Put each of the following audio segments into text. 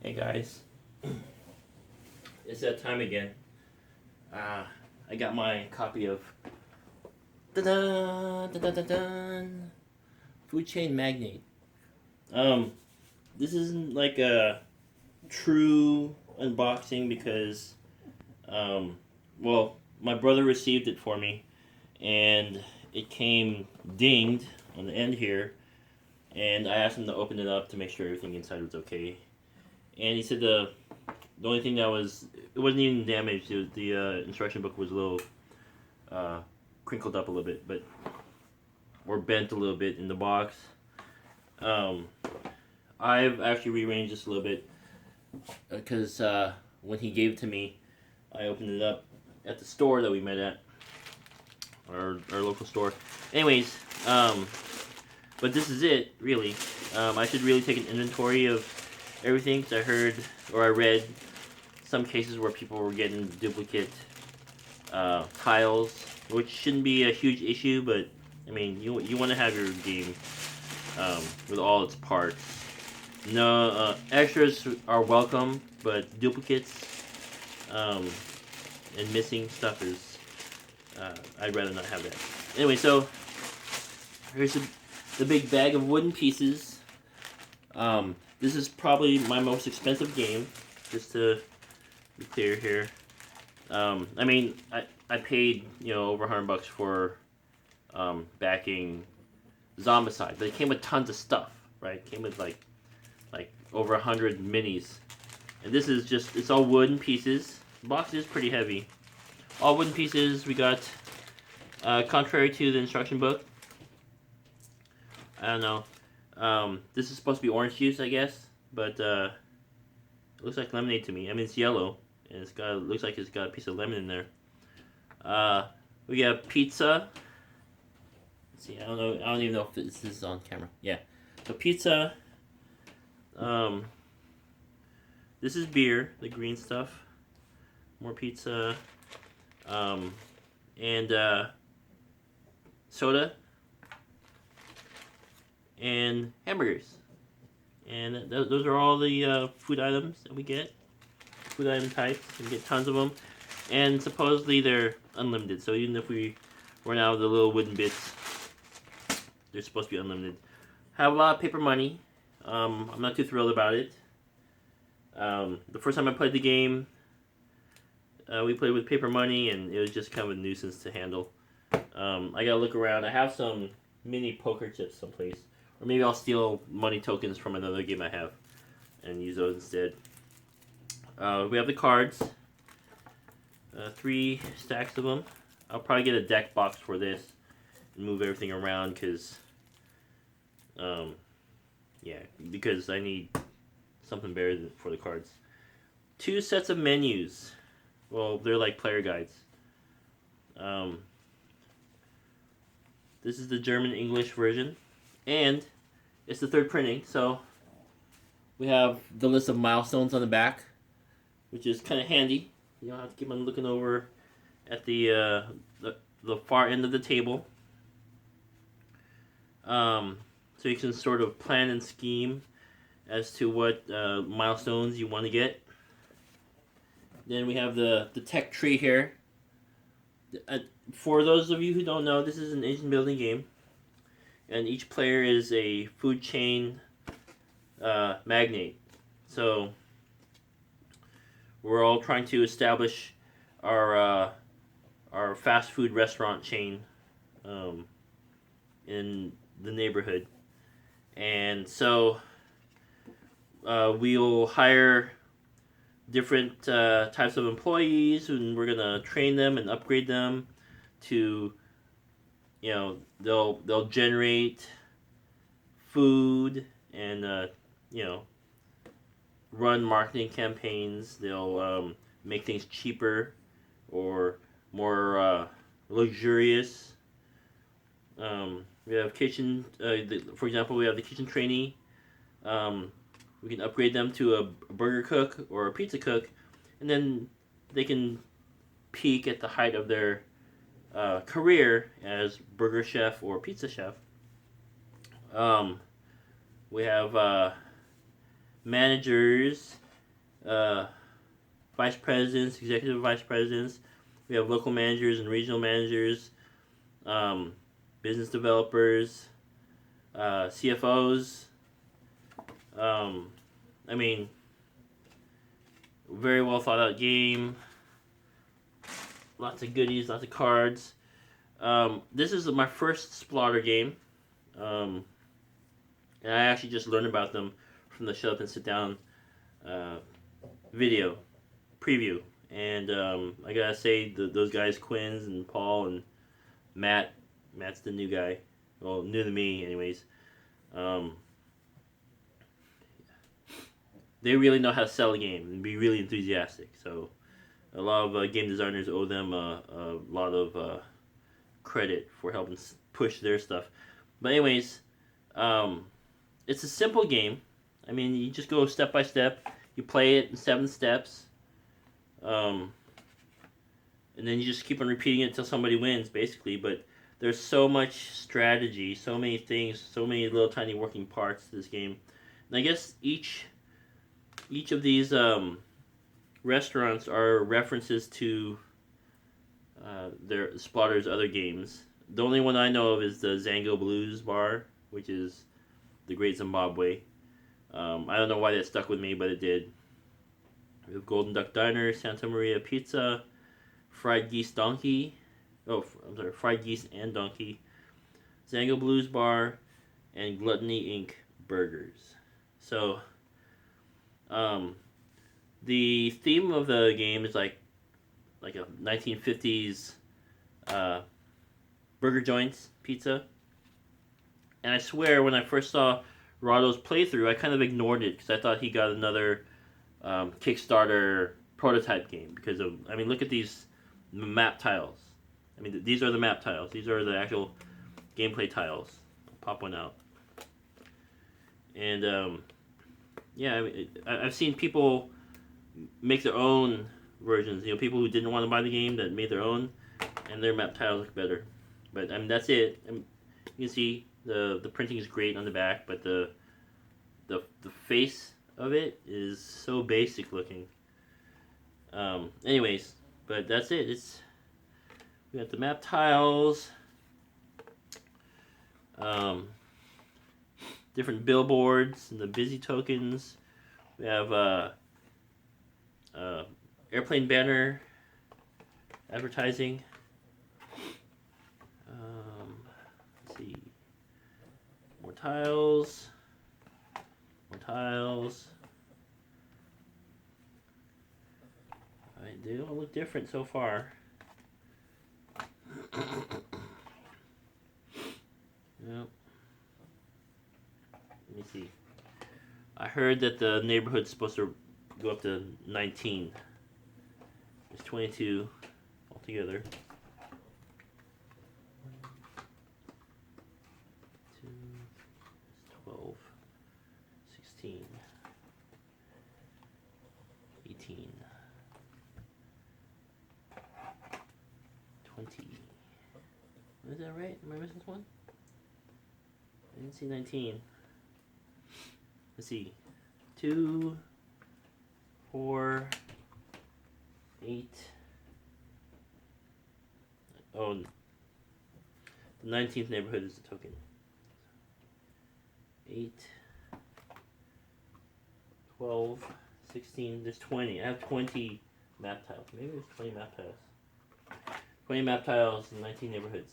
Hey guys, it's that time again. I got my copy of Chain Magnate. Um, this isn't like a true unboxing because, um, well, my brother received it for me, and it came dinged on the end here, and I asked him to open it up to make sure everything inside was okay, and he said the only thing that was it wasn't even damaged. It was, the instruction book was a little uh, crinkled up a little bit, but or bent a little bit in the box. Um, I've actually rearranged this a little bit because when he gave it to me, I opened it up at the store that we met at, our local store. Anyways, but this is it really. I should really take an inventory of everything because I heard or I read some cases where people were getting duplicate tiles, which shouldn't be a huge issue, but I mean, you want to have your game with all its parts. No extras are welcome, but duplicates and missing stuff is I'd rather not have that. Anyway, so here's the big bag of wooden pieces. This is probably my most expensive game, just to be clear here. I mean, I paid over $100 for backing Zombicide, but it came with tons of stuff, right? It came with like over 100 minis, and this is just it's all wooden pieces. The box is pretty heavy. All wooden pieces. We got contrary to the instruction book. I don't know. This is supposed to be orange juice, I guess, but it looks like lemonade to me. I mean, it's yellow, and looks like it's got a piece of lemon in there. We got pizza. Let's see, I don't even know if this is on camera. Yeah, so pizza. This is beer, the green stuff. More pizza. And soda. And hamburgers. And those are all the food items that we get. Food item types. We get tons of them. And supposedly they're unlimited. So even if we run out of the little wooden bits, they're supposed to be unlimited. Have a lot of paper money. I'm not too thrilled about it. The first time I played the game, we played with paper money, and it was just kind of a nuisance to handle. I gotta look around. I have some mini poker chips someplace. Or maybe I'll steal money tokens from another game I have and use those instead. We have the cards. 3 stacks of them. I'll probably get a deck box for this and move everything around because I need something better for the cards. 2 sets of menus. Well, they're like player guides. This is the German-English version. And it's the 3rd printing, so we have the list of milestones on the back, which is kind of handy. You don't have to keep on looking over at the far end of the table. So you can sort of plan and scheme as to what milestones you want to get. Then we have the tech tree here. For those of you who don't know, this is an engine building game, and each player is a food chain magnate. So we're all trying to establish our fast food restaurant chain in the neighborhood, and so we'll hire different types of employees, and we're gonna train them and upgrade them to, they'll generate food and run marketing campaigns. They'll make things cheaper or more luxurious. We have kitchen. For example, we have the kitchen trainee. We can upgrade them to a burger cook or a pizza cook, and then they can peak at the height of their career as burger chef or pizza chef. We have managers uh, vice presidents, executive vice presidents. We have local managers and regional managers, um, business developers, CFOs. Um, I mean, very well thought out game. Lots of goodies, lots of cards. This is my first Splotter game. Um, and I actually just learned about them from the Shut Up and Sit Down uh, video preview. And I gotta say, those guys, Quinns and Paul and Matt's the new guy. Well, new to me, anyways. Um, they really know how to sell a game and be really enthusiastic. So a lot of game designers owe them a lot of credit for helping push their stuff. But anyways, um, it's a simple game. I mean, you just go step by step. You play it in 7 steps. And then you just keep on repeating it until somebody wins, basically. But there's so much strategy, so many things, so many little tiny working parts to this game. And I guess each of these restaurants are references to their Splotter's other games. The only one I know of is the Zango Blues Bar, which is the Great Zimbabwe. I don't know why that stuck with me, but it did. We have Golden Duck Diner, Santa Maria Pizza, Fried Geese Donkey. Oh, I'm sorry, Fried Geese and Donkey. Zango Blues Bar, and Gluttony Inc. Burgers. So, the theme of the game is like a 1950s burger joints pizza. And I swear, when I first saw Rado's playthrough, I kind of ignored it because I thought he got another Kickstarter prototype game. Because of, I mean, look at these map tiles. I mean, these are the map tiles. These are the actual gameplay tiles. I'll pop one out. And yeah, I mean, I've seen people make their own versions. You know, people who didn't want to buy the game that made their own, and their map tiles look better. But I mean, that's it. I mean, you can see the printing is great on the back, but the face of it is so basic looking. Anyways, but that's it. We got the map tiles, different billboards and the busy tokens. We have airplane banner advertising. Let's see, more tiles. They don't look different so far. Yep. Let me see. I heard that the neighborhood's supposed to go up to 19. There's 22 altogether. 2, 12, 16, 18, 20. Is that right? Am I missing one? I didn't see 19. Let's see. 2, 4, 8. Oh, the 19th neighborhood is the token. 8, 12, 16. There's 20. I have 20 map tiles. Maybe there's 20 map tiles. 20 map tiles in 19 neighborhoods.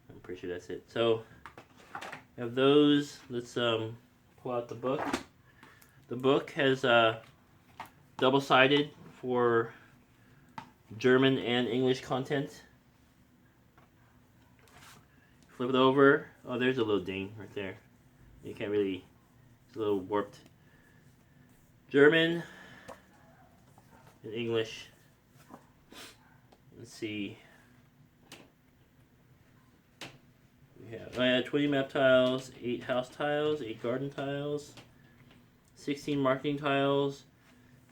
I'm pretty sure that's it. So, I have those. Let's pull out the book. The book has double-sided for German and English content. Flip it over. Oh, there's a little ding right there. You can't really, it's a little warped. German and English. Let's see. We have 20 map tiles, 8 house tiles, 8 garden tiles, 16 marketing tiles,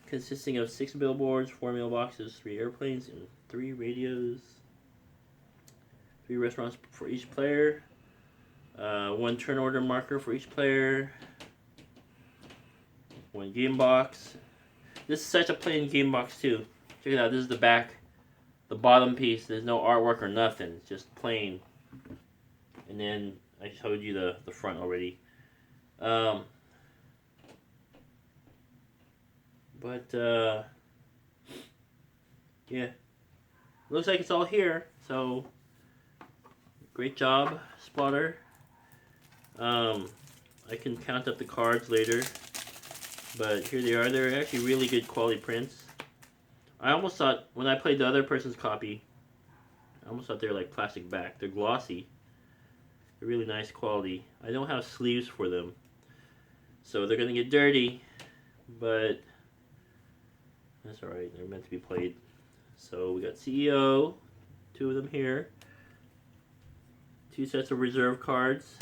consisting of 6 billboards, 4 mailboxes, 3 airplanes, and 3 radios. 3 restaurants for each player. 1 turn order marker for each player. 1 one game box. This is such a plain game box too. Check it out. This is the back, the bottom piece. There's no artwork or nothing. It's just plain. And then I showed you the front already. Yeah, looks like it's all here. So great job, Spotter. I can count up the cards later, but here they are. They're actually really good quality prints. I almost thought when I played the other person's copy, I almost thought they were like plastic back. They're glossy. They're really nice quality. I don't have sleeves for them, so they're gonna get dirty, but that's alright. They're meant to be played. So we got CEO, 2 of them here. 2 sets of reserve cards.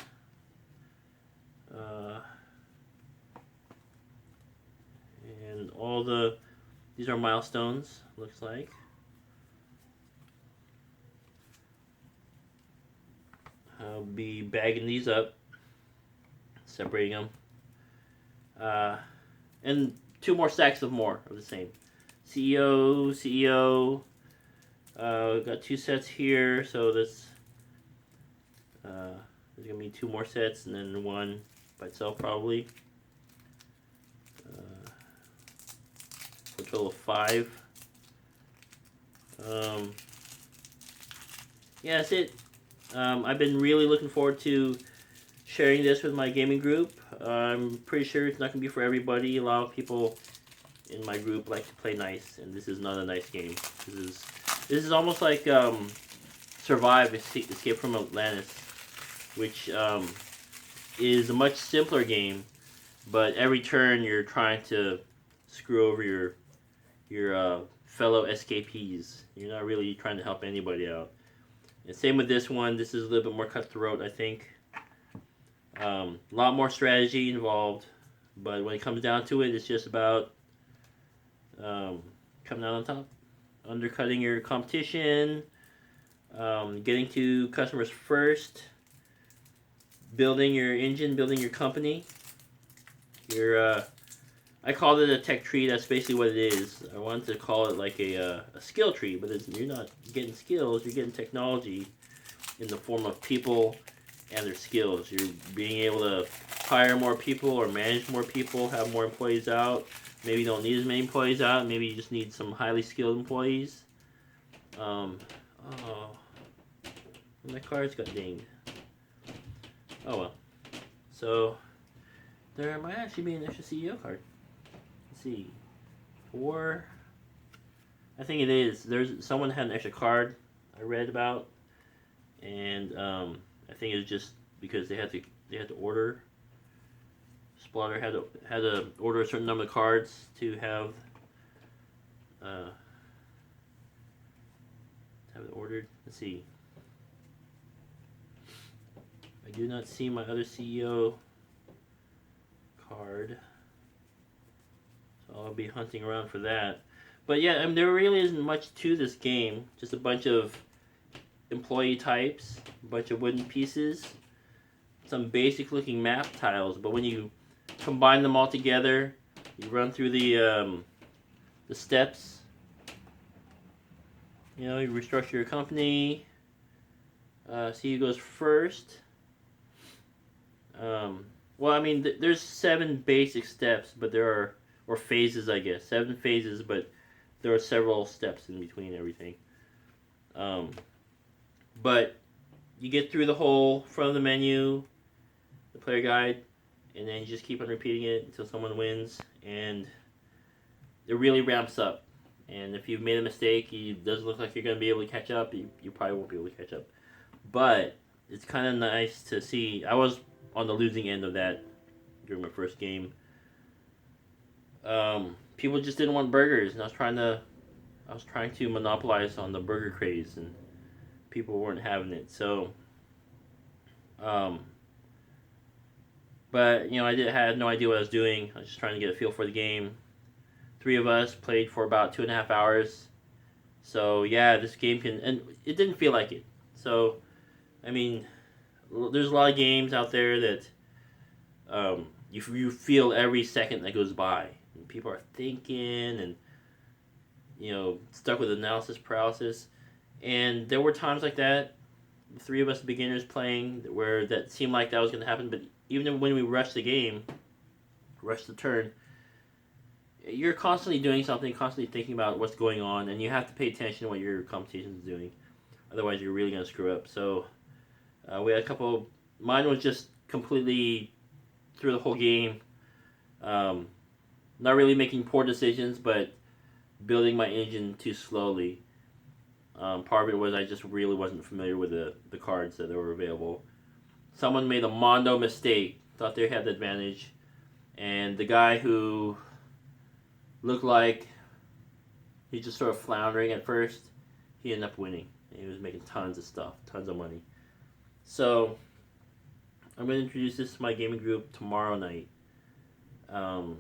And these are milestones, looks like. I'll be bagging these up, separating them. And 2 more stacks of more of the same. CEO. Got 2 sets here, so there's gonna be 2 more sets, and then 1 by itself probably. A total of 5. Yeah, that's it. I've been really looking forward to sharing this with my gaming group. I'm pretty sure it's not gonna be for everybody. A lot of people in my group like to play nice, and this is not a nice game. This is almost like Survive Escape from Atlantis, which is a much simpler game, but every turn you're trying to screw over your fellow escapees. You're not really trying to help anybody out. And same with this one. This is a little bit more cutthroat, I think. A lot more strategy involved, but when it comes down to it, it's just about coming out on top, undercutting your competition, getting to customers first, building your engine, building your company. I called it a tech tree. That's basically what it is. I wanted to call it like a skill tree, but you're not getting skills. You're getting technology in the form of people and their skills. You're being able to hire more people or manage more people, have more employees out. Maybe you don't need as many employees out. Maybe you just need some highly skilled employees. Oh, my cards got dinged. Oh well. So there might actually be an extra CEO card. Let's see. 4. I think it is. Someone had an extra card I read about, and I think it was just because they had to order. Splatter had to order a certain number of cards to have it ordered. Let's see. I do not see my other CEO card, so I'll be hunting around for that. But yeah, I mean, there really isn't much to this game. Just a bunch of employee types, a bunch of wooden pieces, some basic looking map tiles. But when you combine them all together, you run through the steps. You know, you restructure your company. See who goes first. Well, I mean, there's 7 basic steps, but or phases, I guess. 7 phases, but there are several steps in between everything. But you get through the whole front of the menu, the player guide, and then you just keep on repeating it until someone wins, and it really ramps up. And if you've made a mistake, it doesn't look like you're going to be able to catch up, you probably won't be able to catch up. But it's kind of nice to see. I was on the losing end of that during my first game. People just didn't want burgers, and I was trying to monopolize on the burger craze, and people weren't having it. So, but you know, had no idea what I was doing. I was just trying to get a feel for the game. 3 of us played for about 2.5 hours. So yeah, this game and it didn't feel like it. So, I mean, there's a lot of games out there that you feel every second that goes by. And people are thinking and stuck with analysis paralysis. And there were times like that, the three of us beginners playing, where that seemed like that was going to happen. But even when we rushed the game, rushed the turn, you're constantly doing something, constantly thinking about what's going on, and you have to pay attention to what your competition is doing. Otherwise, you're really going to screw up. So we had a couple. Mine was just completely through the whole game. Not really making poor decisions, but building my engine too slowly. Part of it was I just really wasn't familiar with the cards that were available. Someone made a Mondo mistake, thought they had the advantage, and the guy who looked like he just sort of floundering at first, he ended up winning. And he was making tons of stuff, tons of money. So I'm going to introduce this to my gaming group tomorrow night, and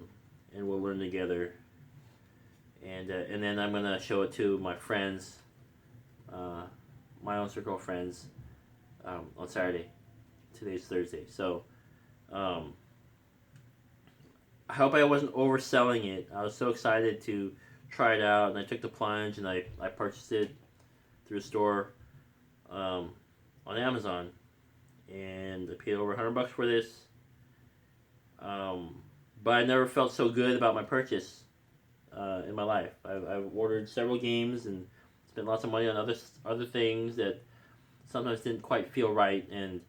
we'll learn together. And then I'm going to show it to my friends, my own circle of friends, on Saturday. Today's Thursday. So I hope I wasn't overselling it. I was so excited to try it out, and I took the plunge, and I purchased it through a store on Amazon, and I paid over $100 for this. But I never felt so good about my purchase in my life. I've ordered several games and spent lots of money on other things that sometimes didn't quite feel right, and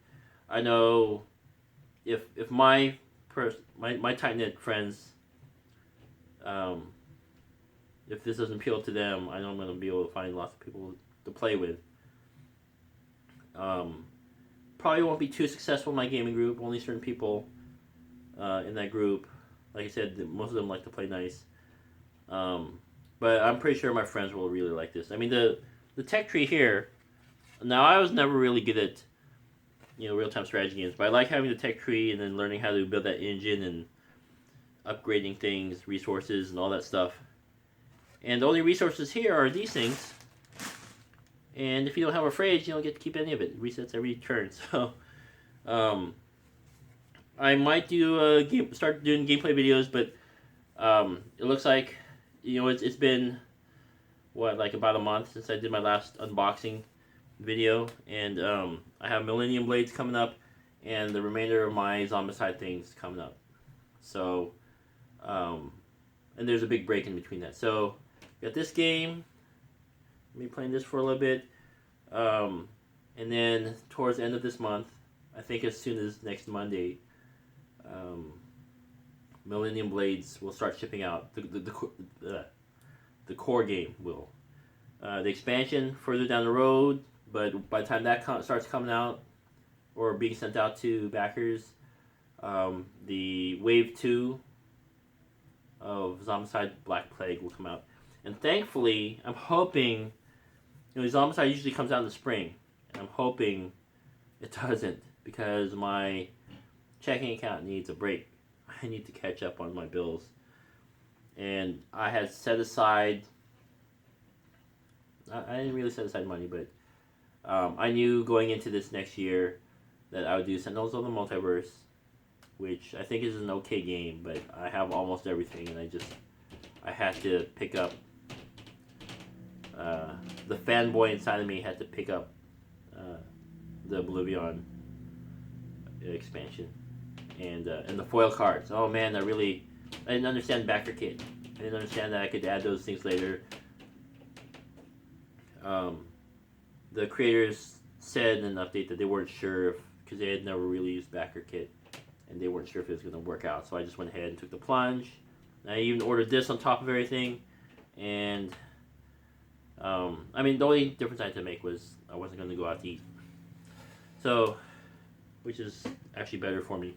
I know if my tight knit friends, if this doesn't appeal to them, I know I'm going to be able to find lots of people to play with. Probably won't be too successful in my gaming group. Only certain people in that group. Like I said, most of them like to play nice. But I'm pretty sure my friends will really like this. I mean, the tech tree here. Now, I was never really good at real-time strategy games, but I like having the tech tree and then learning how to build that engine and upgrading things, resources, and all that stuff. And the only resources here are these things. And if you don't have a fridge, you don't get to keep any of it. It resets every turn. So, I might start doing gameplay videos, but it looks like it's been like about a month since I did my last unboxing video, and I have Millennium Blades coming up, and the remainder of my Zombicide things coming up. So, and there's a big break in between that. So, got this game. I'll be playing this for a little bit, and then towards the end of this month, I think as soon as next Monday, Millennium Blades will start shipping out. The core game will. The expansion further down the road, but by the time that starts coming out or being sent out to backers, the Wave 2 of Zombicide Black Plague will come out. And thankfully, I'm hoping, Zombicide usually comes out in the spring, and I'm hoping it doesn't, because my checking account needs a break. I need to catch up on my bills. And I had set aside, I didn't really set aside money, but I knew going into this next year that I would do Sentinels of the Multiverse, which I think is an okay game, but I have almost everything, and I had to pick up, the fanboy inside of me had to pick up the Oblivion expansion, and the foil cards. Oh man, I didn't understand backer kit. I didn't understand that I could add those things later. The creators said in an update that they weren't sure because they had never really used backer kit, and they weren't sure if it was going to work out. So I just went ahead and took the plunge. And I even ordered this on top of everything, and I mean, the only difference I had to make was I wasn't going to go out to eat. So, which is actually better for me.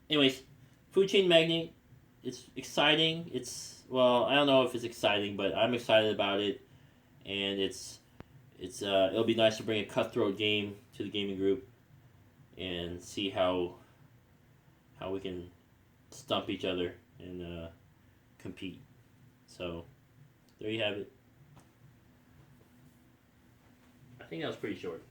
Anyways, Food Chain Magnate. It's exciting. Well, I don't know if it's exciting, but I'm excited about it, and it'll be nice to bring a cutthroat game to the gaming group and see how we can stump each other and compete. So, there you have it. I think that was pretty short.